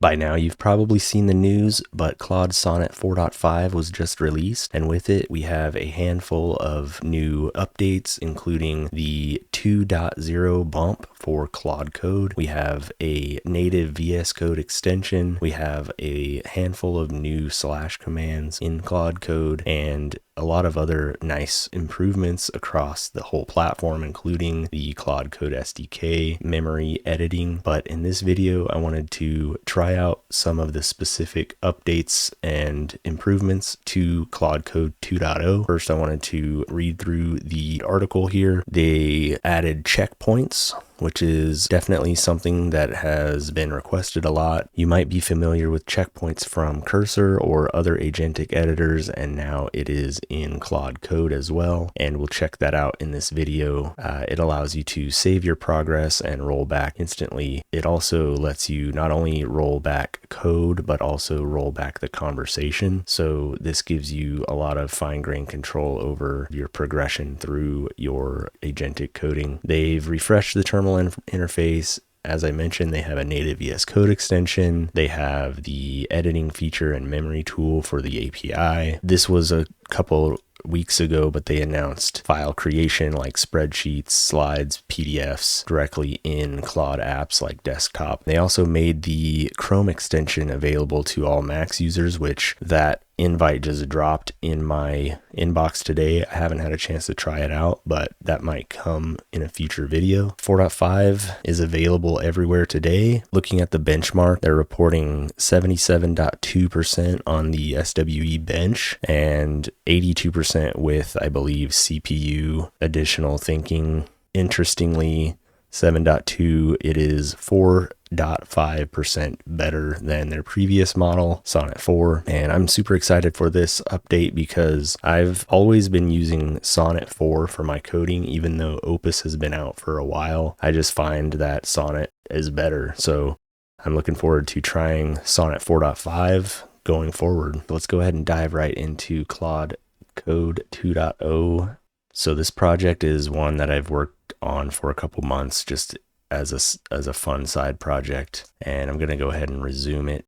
By now, you've probably seen the news, but Claude Sonnet 4.5 was just released, and with it, we have a handful of new updates, including the 2.0 bump for Claude Code. We have a native VS Code extension. We have a handful of new slash commands in Claude Code, and a lot of other nice improvements across the whole platform, including the Claude Code SDK, memory editing. But in this video, I wanted to try out some of the specific updates and improvements to Claude Code 2.0. First, I wanted to read through the article here. They added checkpoints, which is definitely something that has been requested a lot. You might be familiar with checkpoints from Cursor or other agentic editors, and now it is in Claude Code as well, and we'll check that out in this video. It allows you to save your progress and roll back instantly. It also lets you not only roll back code, but also roll back the conversation. So this gives you a lot of fine-grained control over your progression through your agentic coding. They've refreshed the terminal interface. As I mentioned, they have a native VS Code extension. They have the editing feature and memory tool for the API. This was a couple weeks ago, but they announced file creation like spreadsheets, slides, PDFs directly in Claude apps like desktop. They also made the Chrome extension available to all Max users, which that invite just dropped in my inbox today. I haven't had a chance to try it out, but that might come in a future video. 4.5 is available everywhere today. Looking at the benchmark, they're reporting 77.2% on the SWE bench and 82% with, I believe, CPU additional thinking. Interestingly, 7.2, it is 4.5% better than their previous model, Sonnet 4. And I'm super excited for this update because I've always been using Sonnet 4 for my coding, even though Opus has been out for a while. I just find that Sonnet is better. So I'm looking forward to trying Sonnet 4.5 going forward. Let's go ahead and dive right into Claude Code 2.0. So this project is one that I've worked on for a couple months just as a fun side project, and I'm going to go ahead and resume it,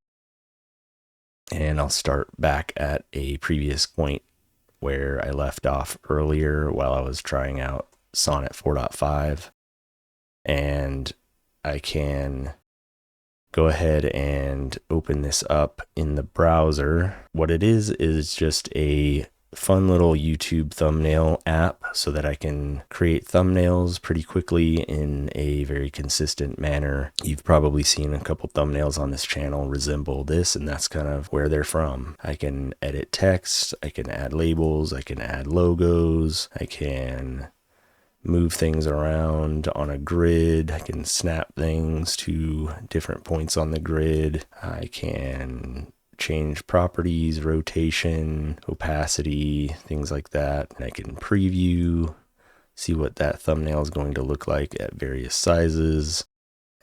and I'll start back at a previous point where I left off earlier while I was trying out Sonnet 4.5, and I can go ahead and open this up in the browser. What it is just a fun little YouTube thumbnail app so that I can create thumbnails pretty quickly in a very consistent manner. You've probably seen a couple thumbnails on this channel resemble this, and that's kind of where they're from. I can edit text, I can add labels, I can add logos, I can move things around on a grid, I can snap things to different points on the grid, I can change properties, rotation, opacity, things like that. And I can preview, see what that thumbnail is going to look like at various sizes.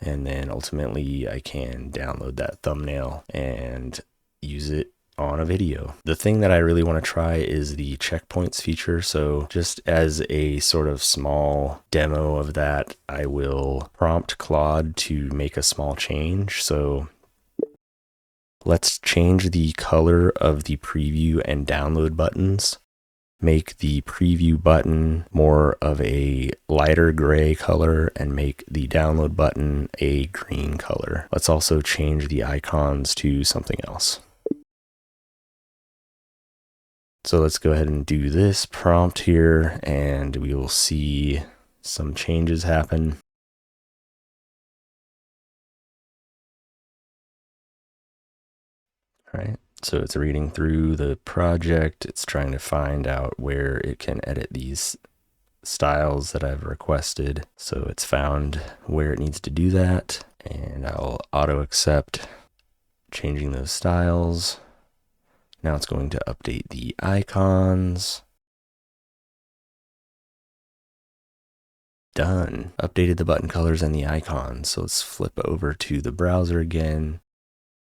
And then ultimately I can download that thumbnail and use it on a video. The thing that I really want to try is the checkpoints feature. So just as a sort of small demo of that, I will prompt Claude to make a small change. So let's change the color of the preview and download buttons. Make the preview button more of a lighter gray color and make the download button a green color. Let's also change the icons to something else. So let's go ahead and do this prompt here, and we will see some changes happen. All right, so it's reading through the project. It's trying to find out where it can edit these styles that I've requested. So it's found where it needs to do that, and I'll auto accept changing those styles. Now it's going to update the icons. Done. Updated the button colors and the icons. So let's flip over to the browser again,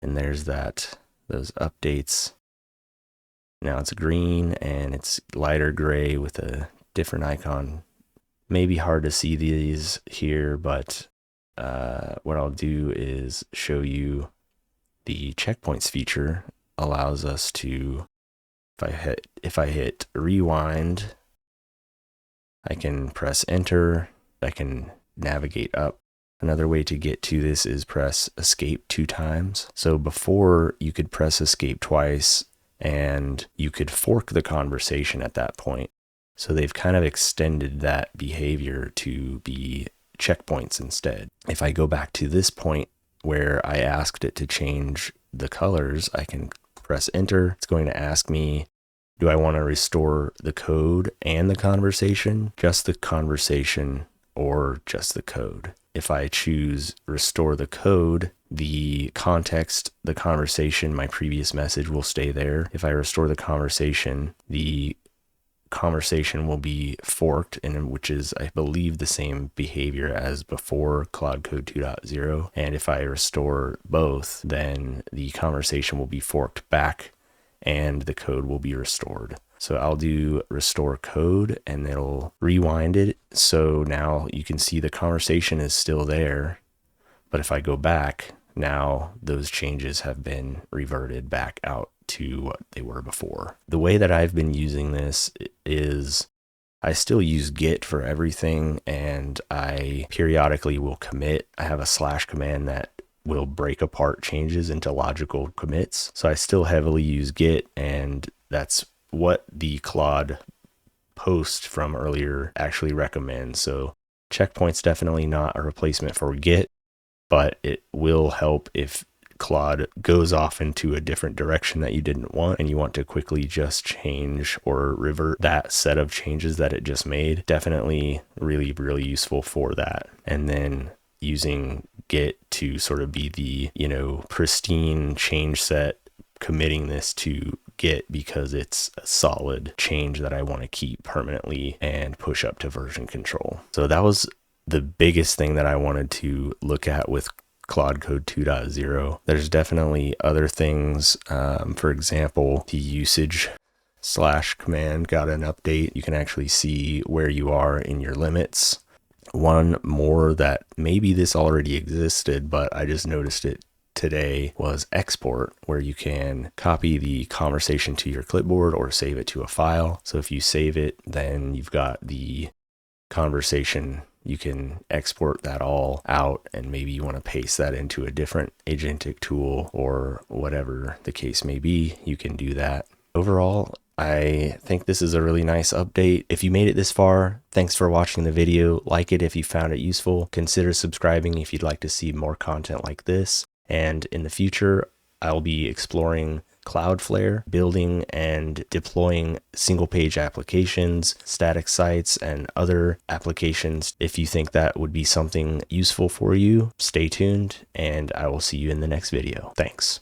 and there's those updates. Now it's green and it's lighter gray with a different icon. Maybe hard to see these here, but what I'll do is show you the checkpoints feature allows us to, if I hit rewind, I can press enter, I can navigate up. Another way to get to this is press escape 2 times. So before, you could press escape twice and you could fork the conversation at that point. So they've kind of extended that behavior to be checkpoints instead. If I go back to this point where I asked it to change the colors, I can press enter. It's going to ask me, do I want to restore the code and the conversation, just the conversation, or just the code? If I choose restore the code, the context, the conversation, my previous message will stay there. If I restore the conversation will be forked, and which is, I believe, the same behavior as before Claude Code 2.0. And if I restore both, then the conversation will be forked back and the code will be restored. So I'll do restore code and it'll rewind it. So now you can see the conversation is still there, but if I go back, now those changes have been reverted back out to what they were before. The way that I've been using this is I still use git for everything, and I periodically will commit. I have a / command that will break apart changes into logical commits. So I still heavily use git, and that's what the Claude post from earlier actually recommends. So checkpoint's definitely not a replacement for git, but it will help if Claude goes off into a different direction that you didn't want and you want to quickly just change or revert that set of changes that it just made. Definitely really, really useful for that. And then using git to sort of be the, pristine change set, committing this to git because it's a solid change that I want to keep permanently and push up to version control. So that was the biggest thing that I wanted to look at with Claude Code 2.0. There's definitely other things. For example, the usage / command got an update. You can actually see where you are in your limits. One more that maybe this already existed, but I just noticed it today, was export, where you can copy the conversation to your clipboard or save it to a file. So if you save it, then you've got the conversation. You can export that all out, and maybe you want to paste that into a different agentic tool or whatever the case may be. You can do that. Overall, I think this is a really nice update. If you made it this far, thanks for watching the video. Like it if you found it useful. Consider subscribing if you'd like to see more content like this. And in the future, I'll be exploring Cloudflare, building and deploying single page applications, static sites, and other applications. If you think that would be something useful for you, stay tuned, and I will see you in the next video. Thanks.